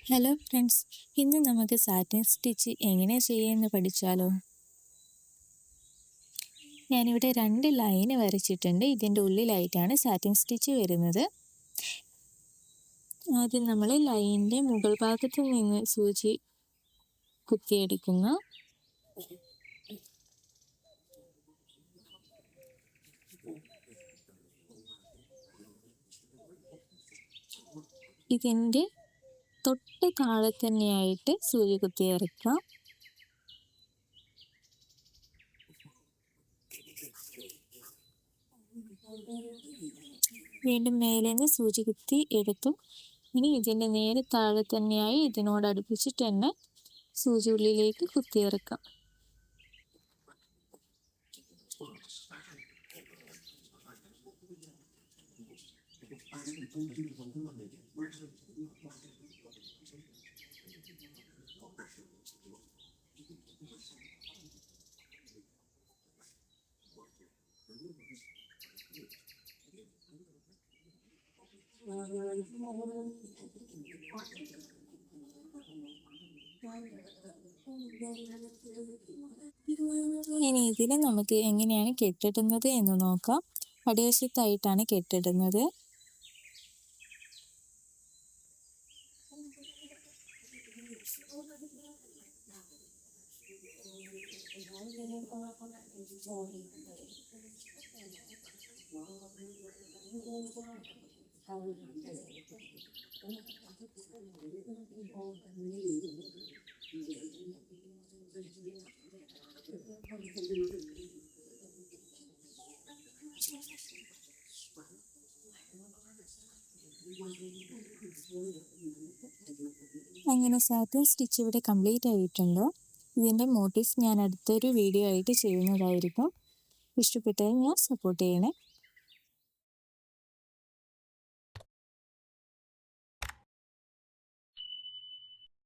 Hello friends, ഇന്ന് നമുക്ക് satin stitch എങ്ങനെ ചെയ്യാമെന്ന് പഠിച്ചാലോ? ഞാനിവിടെ 2 ലൈന് വരച്ചിട്ടുണ്ട്. ഇതിൻ്റെ ഉള്ളിലായിട്ടാണ് സാറ്റിൻ സ്റ്റിച്ച് വരുന്നത്. ആദ്യം നമ്മൾ ലൈനിൻ്റെ മുകൾ ഭാഗത്ത് നിന്ന് സൂചി കുത്തിയെടുക്കുന്നു. ഇതിൻ്റെ തൊട്ട് താഴെ തന്നെയായിട്ട് സൂചി കുത്തിയിറക്കാം. വീണ്ടും മേലെ നിന്ന് സൂചി കുത്തി എടുത്തു. ഇനി ഇതിൻ്റെ നേരെ താഴെ തന്നെയായി ഇതിനോട് അടുപ്പിച്ചിട്ട് തന്നെ സൂചി ഉള്ളിലേക്ക് കുത്തിയിറക്കാം. ഇനി ഇതിൽ നമുക്ക് എങ്ങനെയാണ് കെട്ടിടുന്നത് എന്ന് നോക്കാം. അടിവശത്തായിട്ടാണ് കെട്ടിടുന്നത്. അങ്ങനെ സാറ്റിൻ സ്റ്റിച്ച് ഇവിടെ കംപ്ലീറ്റ് ആയിട്ടുണ്ടോ? ഇതിൻ്റെ മോട്ടീവ്സ് ഞാൻ അടുത്തൊരു വീഡിയോ ആയിട്ട് ചെയ്യുന്നതായിരിക്കും. ഇഷ്ടപ്പെട്ടാൽ ഞാൻ സപ്പോർട്ട് ചെയ്യണേ.